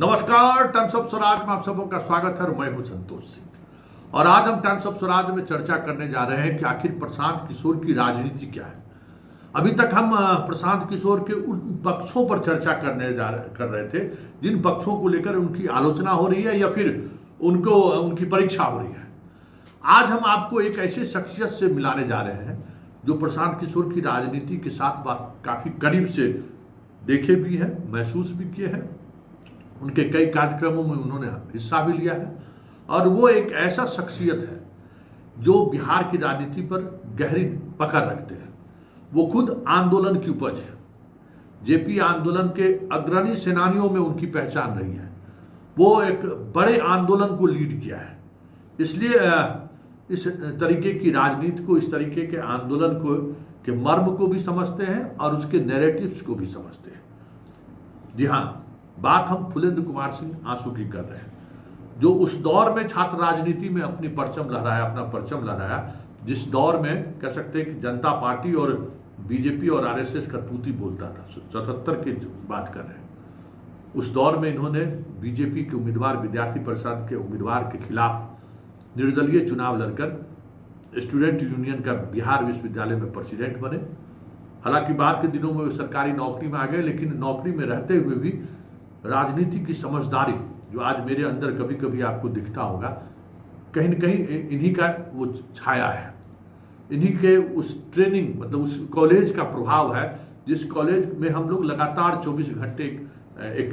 नमस्कार, times of Swaraj में आप सबों का स्वागत है और मैं हूं संतोष सिंह। और आज हम टाइम्स ऑफ स्वराज में चर्चा करने जा रहे हैं कि आखिर प्रशांत किशोर की राजनीति क्या है। अभी तक हम प्रशांत किशोर के उन पक्षों पर चर्चा कर रहे थे जिन पक्षों को लेकर उनकी आलोचना हो रही है या फिर उनकी परीक्षा हो रही है। आज हम आपको एक ऐसे शख्सियत से मिलाने जा रहे हैं जो प्रशांत किशोर की राजनीति के साथ काफी करीब से देखे भी है, महसूस भी किए हैं। उनके कई कार्यक्रमों में उन्होंने हिस्सा भी लिया है और वो एक ऐसा शख्सियत है जो बिहार की राजनीति पर गहरी पकड़ रखते हैं। वो खुद आंदोलन की उपज है। जेपी आंदोलन के अग्रणी सेनानियों में उनकी पहचान रही है। वो एक बड़े आंदोलन को लीड किया है, इसलिए इस तरीके की राजनीति को, इस तरीके के आंदोलन को के मर्म को भी समझते हैं और उसके नैरेटिव्स को भी समझते हैं। जी हाँ, बात हम फुलेंद्र कुमार सिंह आंसू की कर रहे हैं, जो उस दौर में छात्र राजनीति में अपना परचम लहराया, जिस दौर में कह सकते हैं कि जनता पार्टी और बीजेपी और आरएसएस का तूती बोलता था। 77 की बात कर रहे हैं। उस दौर में इन्होंने बीजेपी के उम्मीदवार, विद्यार्थी परिषद के उम्मीदवार के खिलाफ निर्दलीय चुनाव लड़कर स्टूडेंट यूनियन का बिहार विश्वविद्यालय में प्रेसिडेंट बने। हालांकि बाद के दिनों में वे सरकारी नौकरी में आ गए, लेकिन नौकरी में रहते हुए भी राजनीति की समझदारी जो आज मेरे अंदर कभी कभी आपको दिखता होगा, कहीं न कहीं इन्हीं का वो छाया है। इन्हीं के उस ट्रेनिंग, मतलब उस कॉलेज का प्रभाव है, जिस कॉलेज में हम लोग लगातार 24 घंटे एक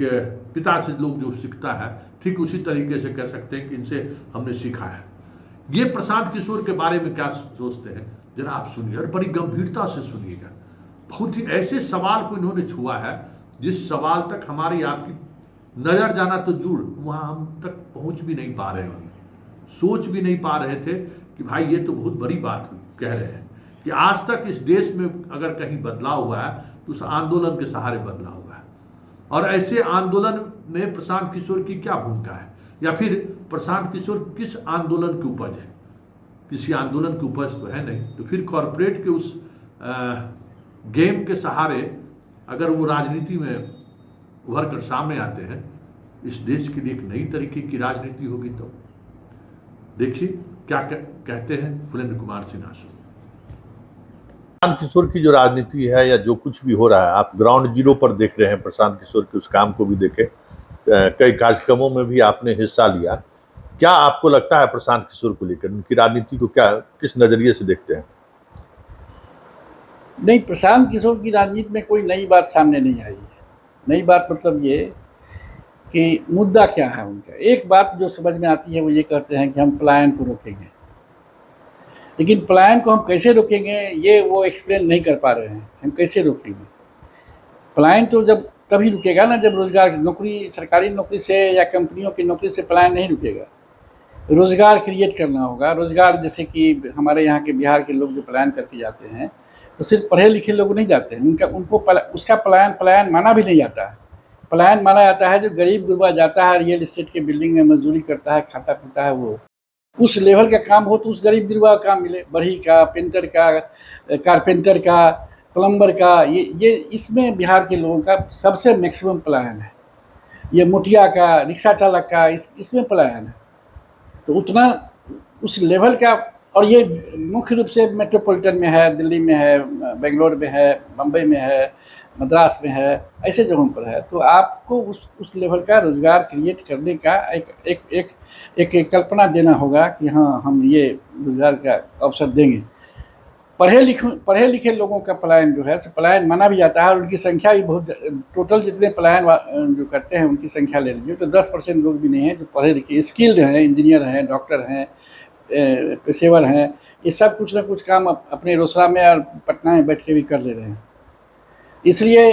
पिता से लोग जो सीखता है, ठीक उसी तरीके से कह सकते हैं कि इनसे हमने सीखा है। ये प्रशांत किशोर के बारे में क्या सोचते हैं जरा आप सुनिए और बड़ी गंभीरता से सुनिएगा। बहुत ही ऐसे सवाल को इन्होंने छुआ है जिस सवाल तक हमारी आपकी नजर जाना तो दूर, वहां हम तक पहुंच भी नहीं पा रहे हैं, सोच भी नहीं पा रहे थे कि भाई ये तो बहुत बड़ी बात हुई। कह रहे हैं कि आज तक इस देश में अगर कहीं बदलाव हुआ है तो उस आंदोलन के सहारे बदलाव हुआ है। और ऐसे आंदोलन में प्रशांत किशोर की क्या भूमिका है, या फिर प्रशांत किशोर किस आंदोलन की उपज है? किसी आंदोलन की उपज तो है नहीं। तो फिर कॉरपोरेट के उस गेम के सहारे अगर वो राजनीति में उभर कर सामने आते हैं, इस देश के लिए एक नई तरीके की राजनीति होगी। तो देखिए क्या कहते हैं फुलेंद्र कुमार सिंह आंसू। प्रशांत किशोर की जो राजनीति है या जो कुछ भी हो रहा है, आप ग्राउंड जीरो पर देख रहे हैं। प्रशांत किशोर के उस काम को भी देखे, कई कार्यक्रमों में भी आपने हिस्सा लिया। क्या आपको लगता है प्रशांत किशोर को लेकर उनकी राजनीति को किस नजरिए से देखते हैं? नहीं, प्रशांत किशोर की राजनीति में कोई नई बात सामने नहीं आई है। नई बात मतलब ये कि मुद्दा क्या है उनका। एक बात जो समझ में आती है वो ये कहते हैं कि हम पलायन को रोकेंगे, लेकिन पलायन को हम कैसे रोकेंगे ये वो एक्सप्लेन नहीं कर पा रहे हैं। हम कैसे रोकेंगे पलायन? तो जब तभी रुकेगा ना जब रोजगार, नौकरी, सरकारी नौकरी से या कंपनियों की नौकरी से पलायन नहीं रुकेगा। रोजगार क्रिएट करना होगा। रोजगार जैसे कि हमारे यहाँ के बिहार के लोग जो पलायन करके जाते हैं तो सिर्फ पढ़े लिखे लोग नहीं जाते हैं, उनको उसका पलायन माना भी नहीं जाता है। पलायन माना जाता है जो गरीब गुरबा जाता है, रियल इस्टेट के बिल्डिंग में मजदूरी करता है, खाता पीता है, वो उस लेवल का काम हो तो उस गरीब गुरबा का काम मिले। बढ़ई का, पेंटर का, कारपेंटर का, प्लम्बर का, ये इसमें बिहार के लोगों का सबसे मैक्सिमम पलायन है। ये मुठिया का, रिक्शा चालक का, इसमें पलायन है। तो उतना उस लेवल का, और ये मुख्य रूप से मेट्रोपॉलिटन में है, दिल्ली में है, बेंगलोर में है, मुंबई में है, मद्रास में है, ऐसे जगहों पर है। तो आपको उस लेवल का रोजगार क्रिएट करने का एक कल्पना देना होगा कि हाँ, हम ये रोजगार का अवसर देंगे। पढ़े लिखे लोगों का पलायन जो है, पलायन माना भी जाता है और उनकी संख्या भी बहुत, टोटल जितने पलायन जो करते हैं उनकी संख्या ले लीजिए तो 10% लोग भी नहीं हैं जो पढ़े लिखे, स्किल्ड हैं, इंजीनियर हैं, डॉक्टर हैं, पेशेवर हैं। ये सब कुछ ना कुछ काम अपने रोसड़ा में और पटना में बैठ के भी कर ले रहे हैं। इसलिए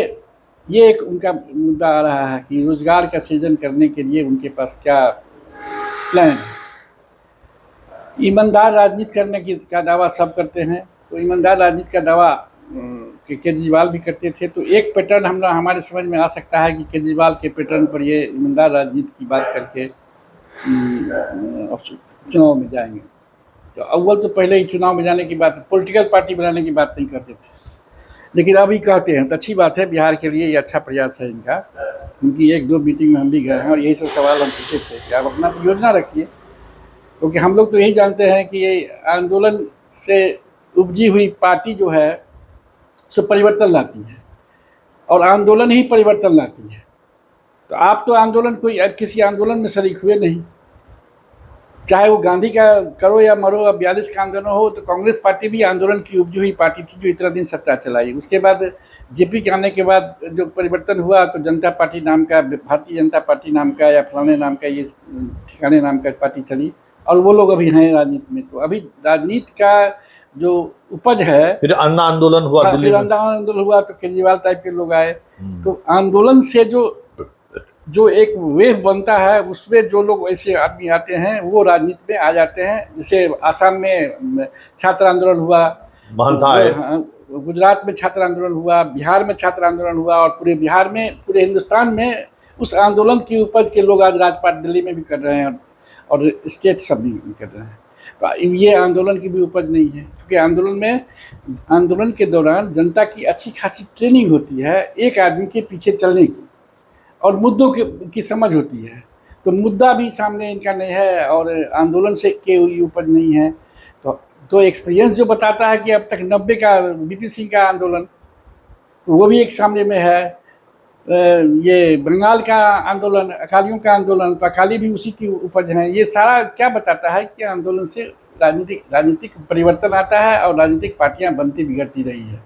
ये एक उनका मुद्दा आ रहा है कि रोजगार का सृजन करने के लिए उनके पास क्या प्लान है। ईमानदार राजनीति करने का दावा सब करते हैं, तो ईमानदार राजनीति का दावा केजरीवाल भी करते थे। तो एक पैटर्न हमारे समझ में आ सकता है कि केजरीवाल के पैटर्न पर ये ईमानदार राजनीति की बात करके चुनाव में जाएंगे। तो अव्वल तो पहले ही चुनाव में जाने की बात, पॉलिटिकल पार्टी बनाने की बात नहीं करते थे। लेकिन अभी कहते हैं तो अच्छी बात है, बिहार के लिए ये अच्छा प्रयास है इनका। उनकी 1-2 मीटिंग में हम भी गए हैं और यही सब सवाल हम पूछे थे कि आप अपना योजना रखिए, क्योंकि हम लोग तो यही जानते हैं कि ये आंदोलन से उपजी हुई पार्टी जो है सो परिवर्तन लाती है और आंदोलन ही परिवर्तन लाती है। तो आप तो आंदोलन किसी आंदोलन में शरीक हुए नहीं, चाहे वो गांधी का करो या मरो, अब 42 का आंदोलन हो, तो कांग्रेस पार्टी भी आंदोलन की उपजी हुई पार्टी थी जो इतना दिन सत्ता चलाई। उसके बाद जेपी के आने के बाद जो परिवर्तन हुआ तो जनता पार्टी नाम का, भारतीय जनता पार्टी नाम का या फलाने नाम का, ये ठिकाने नाम का पार्टी चली और वो लोग अभी हैं राजनीति में। तो अभी राजनीति का जो उपज है, फिर अन्ना आंदोलन हुआ दिल्ली में, अन्ना आंदोलन हुआ तो केजरीवाल टाइप के लोग आए। तो आंदोलन से जो एक वेव बनता है, उसमें जो लोग ऐसे आदमी आते हैं वो राजनीति में आ जाते हैं। जैसे आसाम में छात्र आंदोलन हुआ, गुजरात में छात्र आंदोलन हुआ, बिहार में छात्र आंदोलन हुआ और पूरे बिहार में, पूरे हिंदुस्तान में उस आंदोलन की उपज के लोग आज राजपाट दिल्ली में भी कर रहे हैं और स्टेट सब भी कर रहे हैं। तो ये आंदोलन की भी उपज नहीं है, क्योंकि आंदोलन के दौरान जनता की अच्छी खासी ट्रेनिंग होती है एक आदमी के पीछे चलने की और मुद्दों की समझ होती है। तो मुद्दा भी सामने इनका नहीं है और आंदोलन से कोई उपज नहीं है। तो एक्सपीरियंस जो बताता है कि अब तक 90 का बीपी सिंह का आंदोलन, तो वो भी एक सामने में है। ये बंगाल का आंदोलन, अकालियों का आंदोलन, तो अकाली भी उसी की उपज है। ये सारा क्या बताता है कि आंदोलन से राजनीतिक परिवर्तन आता है और राजनीतिक पार्टियां बनती बिगड़ती रही है।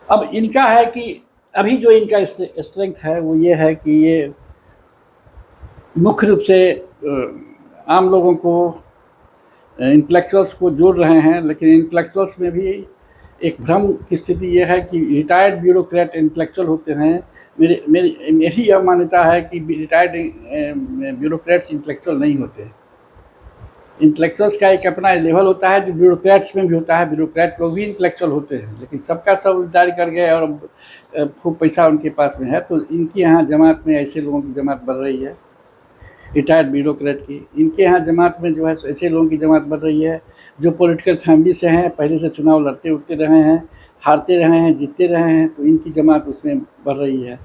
अब इनका है कि अभी जो इनका स्ट्रेंथ है वो ये है कि ये मुख्य रूप से आम लोगों को, इंटेलेक्चुअल्स को जोड़ रहे हैं, लेकिन इंटेलेक्चुअल्स में भी एक भ्रम की स्थिति ये है कि रिटायर्ड ब्यूरोक्रेट इंटेलेक्चुअल होते हैं। मेरी यह मान्यता है कि रिटायर्ड ब्यूरोक्रेट्स इंटेलेक्चुअल नहीं होते। इंटेलेक्चुअल्स का एक अपना लेवल होता है जो ब्यूरोक्रेट्स में भी होता है। ब्यूरोक्रेट लोग भी इंटेलेक्चुअल होते हैं, लेकिन सबका सब रिटायर कर गए और खूब पैसा उनके पास में है। तो इनकी यहाँ जमात में ऐसे लोगों की जमात बढ़ रही है, रिटायर्ड ब्यूरोक्रेट की। इनके यहाँ जमात में जो है ऐसे लोगों की जमात बढ़ रही है जो पॉलिटिकल फैमिली से हैं, पहले से चुनाव लड़ते उड़ते रहे हैं, हारते रहे हैं, जीतते रहे हैं, तो इनकी जमात उसमें बढ़ रही है।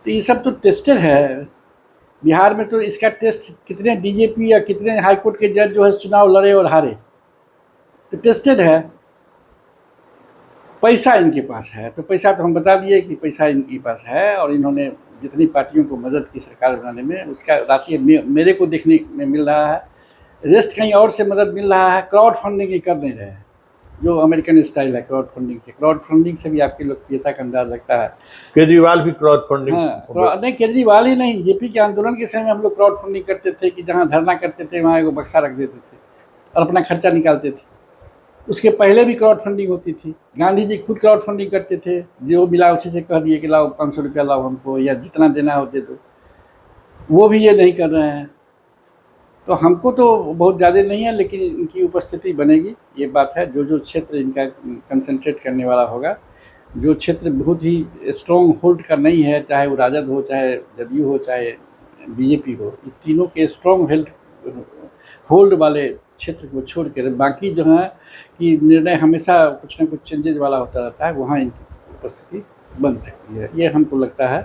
तो ये सब तो टेस्टेड है। बिहार में तो इसका टेस्ट कितने बीजेपी या कितने हाईकोर्ट के जज जो है चुनाव लड़े और हारे, तो टेस्टेड है। पैसा इनके पास है, तो पैसा तो हम बता दिए कि पैसा इनके पास है और इन्होंने जितनी पार्टियों को मदद की सरकार बनाने में, उसका राशि मेरे को देखने में मिल रहा है। रेस्ट कहीं और से मदद मिल रहा है। क्राउड फंडिंग ही कर नहीं रहे हैं, जो अमेरिकन स्टाइल है क्राउड फंडिंग से। क्राउड फंडिंग से भी आपकी लोकप्रियता का अंदाज लगता है। केजरीवाल भी क्राउड फंडिंग, हाँ, नहीं केजरीवाल ही नहीं, जेपी के आंदोलन के समय में हम लोग क्राउड फंडिंग करते थे कि जहाँ धरना करते थे वहाँ एगो बक्सा रख देते थे और अपना खर्चा निकालते थे। उसके पहले भी क्राउड फंडिंग होती थी। गांधी जी खुद क्राउड फंडिंग करते थे, जो मिला उसी से कह दिए कि लाओ 500 रुपया लाओ हमको, या जितना देना हो दे दो। वो भी ये नहीं कर रहे हैं। तो हमको तो बहुत ज़्यादा नहीं है, लेकिन इनकी उपस्थिति बनेगी, ये बात है। जो क्षेत्र इनका कंसंट्रेट करने वाला होगा, जो क्षेत्र बहुत ही स्ट्रॉन्ग होल्ड का नहीं है, चाहे वो राजद हो, चाहे जदयू हो, चाहे बीजेपी हो, इस तीनों के स्ट्रॉन्ग होल्ड वाले क्षेत्र को छोड़ कर बाकी जो है कि निर्णय हमेशा कुछ न कुछ चेंजेज वाला होता रहता है, वहाँ इनकी उपस्थिति बन सकती है। ये हमको लगता है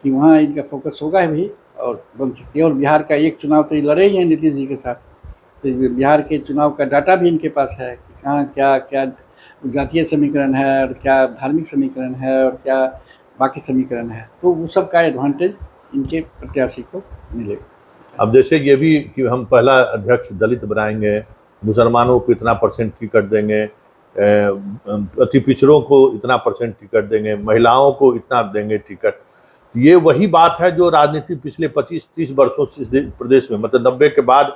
कि वहाँ इनका फोकस होगा भी और बन सकती है। और बिहार का एक चुनाव तो ये लड़े ही हैं नीतीश जी के साथ, तो बिहार के चुनाव का डाटा भी इनके पास है कि कहाँ क्या क्या जातीय समीकरण है और क्या धार्मिक समीकरण है और क्या बाकी समीकरण है। तो वो सब का एडवांटेज इनके प्रत्याशी को मिलेगा। अब जैसे ये भी कि हम पहला अध्यक्ष दलित बनाएंगे, मुसलमानों को इतना परसेंट टिकट देंगे, अति पिछड़ों को इतना परसेंट टिकट देंगे, महिलाओं को इतना देंगे टिकट। ये वही बात है जो राजनीति पिछले 25-30 वर्षों से प्रदेश में, मतलब 90 के बाद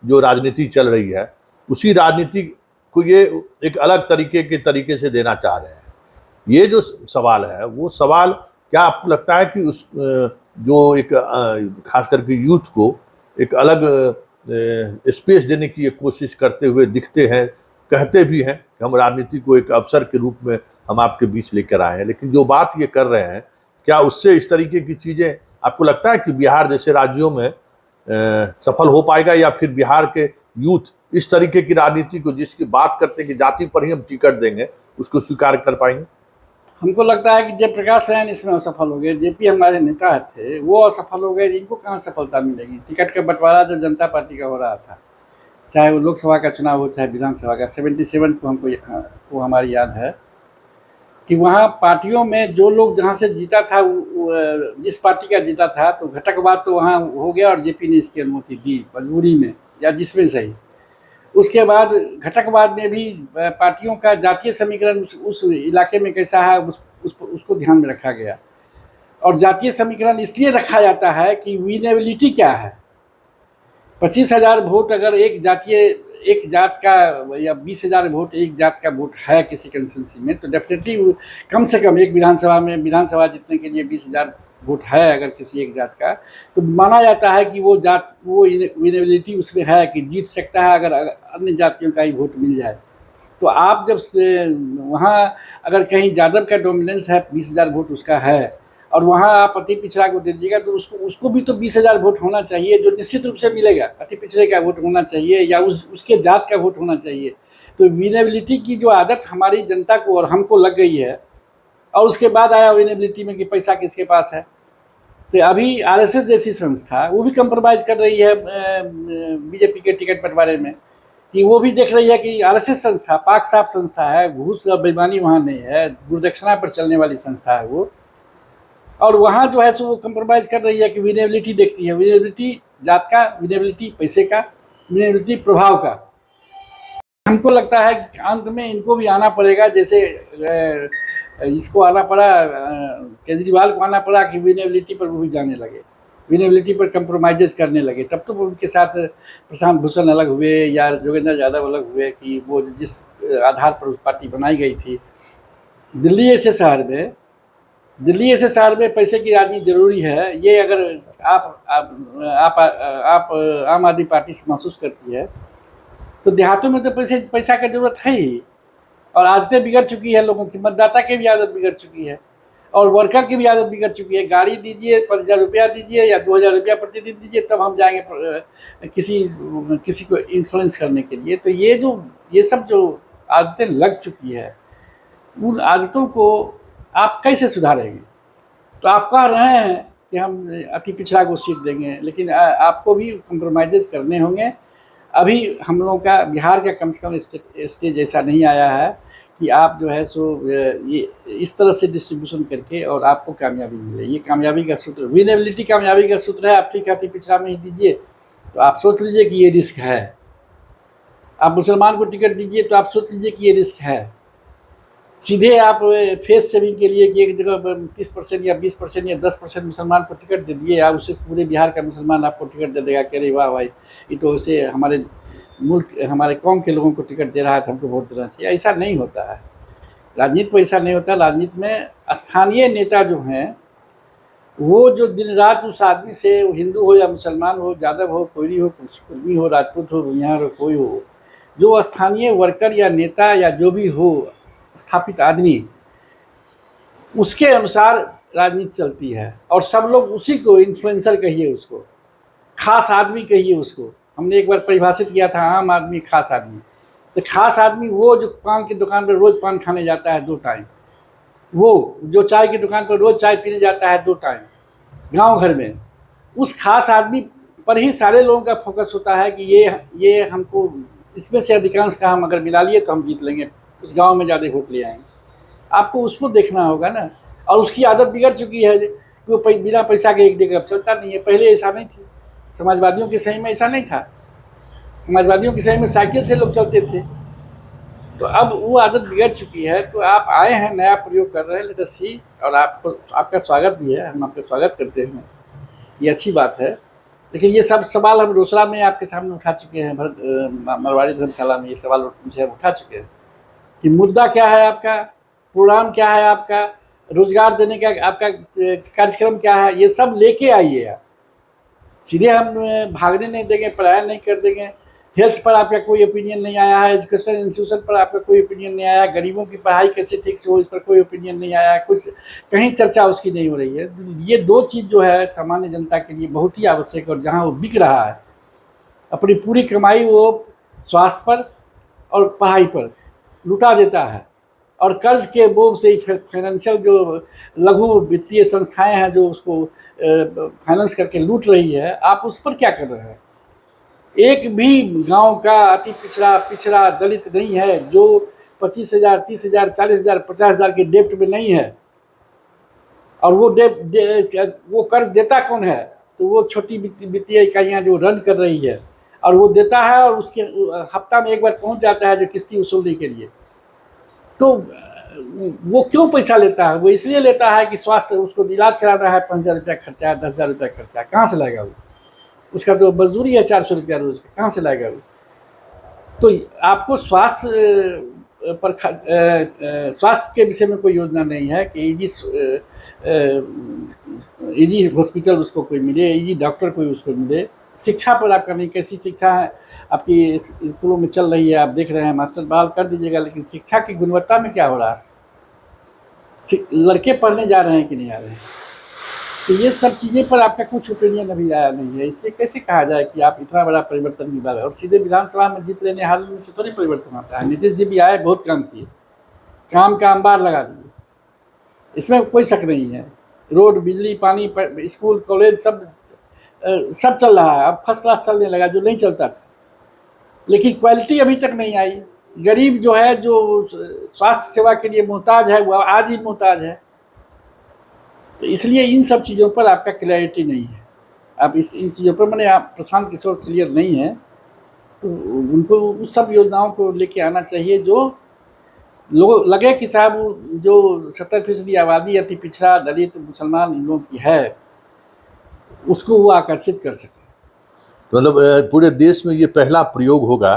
जो राजनीति चल रही है, उसी राजनीति को ये एक अलग तरीके से देना चाह रहे हैं। ये जो सवाल है, वो सवाल क्या आपको लगता है कि उस जो एक खास करके यूथ को एक अलग स्पेस देने की ये कोशिश करते हुए दिखते हैं, कहते भी हैं कि हम राजनीति को एक अवसर के रूप में हम आपके बीच लेकर आए हैं, लेकिन जो बात ये कर रहे हैं, क्या उससे इस तरीके की चीज़ें आपको लगता है कि बिहार जैसे राज्यों में सफल हो पाएगा, या फिर बिहार के यूथ इस तरीके की राजनीति को, जिसकी बात करते हैं कि जाति पर ही हम टिकट देंगे, उसको स्वीकार कर पाएंगे? हमको लगता है कि जयप्रकाश नारायण इसमें असफल हो गए, जेपी हमारे नेता थे वो असफल हो गए, इनको कहाँ सफलता मिलेगी। टिकट का बंटवारा जो जनता पार्टी का हो रहा था, चाहे वो लोकसभा का चुनाव हो चाहे विधानसभा का, 77 को हमको हमारी याद है कि वहाँ पार्टियों में जो लोग जहाँ से जीता था, जिस पार्टी का जीता था, तो घटकवाद तो वहाँ हो गया और जेपी ने इसकी अनुमति दी मजबूरी में या जिसमें सही। उसके बाद घटकवाद में भी पार्टियों का जातीय समीकरण उस इलाके में कैसा है उसको ध्यान में रखा गया। और जातीय समीकरण इसलिए रखा जाता है कि विनेबिलिटी क्या है। 25,000 वोट अगर एक जात का या 20,000 वोट एक जात का वोट है किसी कंस्टिट्यूंसी में, तो डेफिनेटली कम से कम एक विधानसभा जीतने के लिए 20,000 वोट है अगर किसी एक जात का, तो माना जाता है कि वो विनेबिलिटी उसमें है कि जीत सकता है अगर अन्य जातियों का ही वोट मिल जाए। तो आप जब वहाँ अगर कहीं यादव का डोमिनेंस है, 20,000 वोट उसका है, और वहाँ आप अति पिछड़ा को दे दीजिएगा, तो उसको भी तो 20,000 वोट होना चाहिए, जो निश्चित रूप से मिलेगा। अति पिछड़े का वोट होना चाहिए या उसके जात का वोट होना चाहिए। तो विनेबिलिटी की जो आदत हमारी जनता को और हमको लग गई है, और उसके बाद आया विनेबिलिटी में कि पैसा किसके पास है। तो अभी आरएसएस जैसी संस्था वो भी कंप्रोमाइज़ कर रही है बीजेपी के टिकट बंटवारे में, कि वो भी देख रही है कि आरएसएस संस्था पाक साफ संस्था है, घूस और बेईमानी वहाँ नहीं है, गुरदक्षिणा पर चलने वाली संस्था है वो। और वहाँ जो है सो वो कंप्रोमाइज़ कर रही है कि विनेबिलिटी देखती है, विनेबिलिटी जात का, विनेबिलिटी पैसे का, विनेबिलिटी प्रभाव का। हमको लगता है कि अंत में इनको भी आना पड़ेगा, जैसे इसको आना पड़ा, केजरीवाल को आना पड़ा कि विनेबिलिटी पर वो भी जाने लगे, विनेबिलिटी पर कंप्रोमाइज़ करने लगे। तब तो उनके साथ प्रशांत भूषण अलग हुए या योगेंद्र यादव अलग हुए कि वो जिस आधार पर उस पार्टी बनाई गई थी। दिल्ली ऐसे शहर में पैसे की राजनीति जरूरी है, ये अगर आप आम आदमी पार्टी से महसूस करती है, तो देहातों में तो पैसा की जरूरत है ही, और आदतें बिगड़ चुकी है लोगों की, मतदाता की भी आदत बिगड़ चुकी है और वर्कर की भी आदत बिगड़ चुकी है। गाड़ी दीजिए, 5,000 रुपया दीजिए या 2,000 रुपया प्रतिदिन दीजिए, तब हम जाएंगे किसी को इन्फ्लुएंस करने के लिए। तो ये सब जो आदतें लग चुकी है, उन आदतों को आप कैसे सुधारेंगे? तो आप कह रहे हैं कि हम अति पिछड़ा को सीट देंगे, लेकिन आपको भी कंप्रोमाइज़ करने होंगे। अभी हम लोगों का बिहार का कम से कम स्टेज ऐसा नहीं आया है कि आप जो है सो ये इस तरह से डिस्ट्रीब्यूशन करके और आपको कामयाबी मिले। ये कामयाबी का सूत्र, विनेबिलिटी कामयाबी का सूत्र है। आप ठीक है अति पिछड़ा में ही दीजिए, तो आप सोच लीजिए कि ये रिस्क है। आप मुसलमान को टिकट दीजिए तो आप सोच लीजिए कि ये रिस्क है। सीधे आप फेस सेविंग के लिए कि एक जगह 30% या 20% या 10% मुसलमान को टिकट दे दिए, आप उससे पूरे बिहार का मुसलमान आपको टिकट दे देगा कि अरे वाह भाई, ये तो वैसे हमारे मुल्क हमारे कौम के लोगों को टिकट दे रहा है तो हमको वोट देना चाहिए। ऐसा नहीं होता है राजनीति में, ऐसा नहीं होता। राजनीति में स्थानीय नेता जो हैं, वो जो दिन रात उस आदमी से, हिंदू हो या मुसलमान हो, यादव हो, कोयरी हो, कुर्मी हो, राजपूत हो, भुइयार हो, कोई हो, जो स्थानीय वर्कर या नेता या जो भी हो स्थापित आदमी, उसके अनुसार राजनीति चलती है और सब लोग उसी को इन्फ्लुएंसर कहिए, उसको खास आदमी कहिए। उसको हमने एक बार परिभाषित किया था, आम आदमी खास आदमी। तो खास आदमी वो जो पान की दुकान पर रोज़ पान खाने जाता है 2 टाइम, वो जो चाय की दुकान पर रोज़ चाय पीने जाता है 2 टाइम गांव घर में, उस खास आदमी पर ही सारे लोगों का फोकस होता है कि ये हमको इसमें से अधिकांश का हम अगर मिला लिए तो हम जीत लेंगे, उस गांव में ज़्यादा वोट ले आएंगे। आपको उसको देखना होगा ना। और उसकी आदत बिगड़ चुकी है कि वो बिना पैसा के एक जगह चलता नहीं है। पहले ऐसा नहीं थी, समाजवादियों के सही में ऐसा नहीं था। समाजवादियों के सही में साइकिल से लोग चलते थे। तो अब वो आदत बिगड़ चुकी है। तो आप आए हैं, नया प्रयोग कर रहे हैं, लेट अस सी। और आपका स्वागत भी है, हम आपका स्वागत करते हैं, ये अच्छी बात है। लेकिन ये सब सवाल हम रोसड़ा में आपके सामने उठा चुके हैं, मरवाड़ी धर्मशाला में ये सवाल मुझे उठा चुके हैं कि मुद्दा क्या है आपका, प्रोग्राम क्या है आपका, रोजगार देने का आपका कार्यक्रम क्या है, ये सब लेके आइए आप। सीधे हम भागने नहीं देंगे, पलायन नहीं कर देंगे। हेल्थ पर आपका कोई ओपिनियन नहीं आया है, एजुकेशन इंस्टीट्यूशन पर आपका कोई ओपिनियन नहीं आया है, गरीबों की पढ़ाई कैसे ठीक से हो इस पर कोई ओपिनियन नहीं आया है, कुछ कहीं चर्चा उसकी नहीं हो रही है। ये 2 चीज़ जो है सामान्य जनता के लिए बहुत ही आवश्यक, और जहाँ वो बिक रहा है अपनी पूरी कमाई वो स्वास्थ्य पर और पढ़ाई पर लुटा देता है, और कर्ज के बोझ से फाइनेंशियल जो लघु वित्तीय संस्थाएं हैं जो उसको फाइनेंस करके लूट रही है, आप उस पर क्या कर रहे हैं? एक भी गांव का अति पिछड़ा दलित नहीं है जो 25,000, 30,000, 40,000, 50,000 के डेप्ट में नहीं है। और वो कर्ज देता कौन है? तो वो छोटी वित्तीय इकाइयाँ जो रन कर रही है, और वो देता है और उसके हफ्ता में एक बार पहुंच जाता है जो किस्ती वसूलने के लिए। तो वो क्यों पैसा लेता है? वो इसलिए लेता है कि स्वास्थ्य उसको इलाज कराना है, 5,000 रुपया खर्चा है, 10,000 रुपया खर्चा है, कहाँ से लाएगा वो? उसका तो मजदूरी है 400 रुपया रोज, कहाँ से लाएगा वो? तो आपको स्वास्थ्य पर स्वास्थ्य के विषय में कोई योजना नहीं है कि इजी हॉस्पिटल उसको कोई मिले, इजी डॉक्टर कोई उसको मिले। शिक्षा पर आपका नहीं, कैसी शिक्षा है आपकी स्कूलों में चल रही है, आप देख रहे हैं, मास्टर बहाल कर दीजिएगा, लेकिन शिक्षा की गुणवत्ता में क्या हो रहा है? लड़के पढ़ने जा रहे हैं कि नहीं आ रहे हैं? तो ये सब चीज़ें पर आपका कुछ ओपिनियन अभी आया नहीं है। इसलिए कैसे कहा जाए कि आप इतना बड़ा परिवर्तन की बात है? और सीधे विधानसभा में जीत लेने हाल में से थोड़ी परिवर्तन आता है। नीतीश जी भी आए, बहुत काम किए, काम का अंबार लगा दिए, इसमें कोई शक नहीं है। रोड, बिजली, पानी, स्कूल, कॉलेज सब चल रहा है, अब फर्स्ट क्लास चलने लगा, जो नहीं चलता था। लेकिन क्वालिटी अभी तक नहीं आई। गरीब जो है, जो स्वास्थ्य सेवा के लिए मोहताज है, वो आज ही मोहताज है। तो इसलिए इन सब चीज़ों पर आपका क्लैरिटी नहीं है। आप इन चीज़ों पर मैंने आप प्रशांत किशोर क्लियर नहीं है, तो उनको उस सब योजनाओं को लेके आना चाहिए जो लोग लगे कि साहब जो 70% आबादी अति पिछड़ा, दलित, मुसलमान, इन लोगों की है, उसको वो आकर्षित कर सके। तो मतलब पूरे देश में ये पहला प्रयोग होगा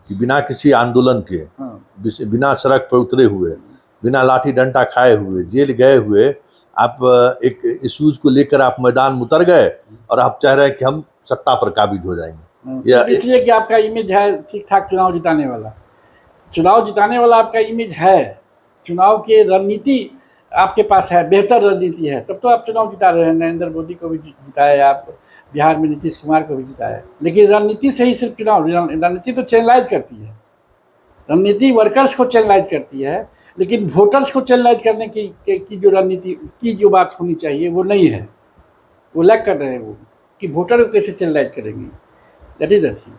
कि बिना किसी आंदोलन के, बिना सड़क पर उतरे हुए, बिना लाठी डंडा खाए हुए, जेल गए हुए, आप एक इश्यूज को लेकर आप मैदान में उतर गए और आप चाह रहे हैं कि हम सत्ता पर काबिज हो जाएंगे। इसलिए कि आपका इमेज है ठीक ठाक चुनाव जिताने वाला आपका इमेज है, चुनाव की रणनीति आपके पास है, बेहतर रणनीति है, तब तो आप चुनाव जिता रहे हैं। नरेंद्र मोदी को भी जिताए आप, बिहार में नीतीश कुमार को भी जिताए। लेकिन रणनीति से ही सिर्फ चुनाव, रणनीति तो चैनलाइज करती है, रणनीति वर्कर्स को चैनलाइज करती है, लेकिन वोटर्स को चैनलाइज करने की जो रणनीति की जो बात होनी चाहिए वो नहीं है। वो लैक कर रहे हैं वो, कि वोटर को कैसे चैनलाइज करेंगे। That is the thing.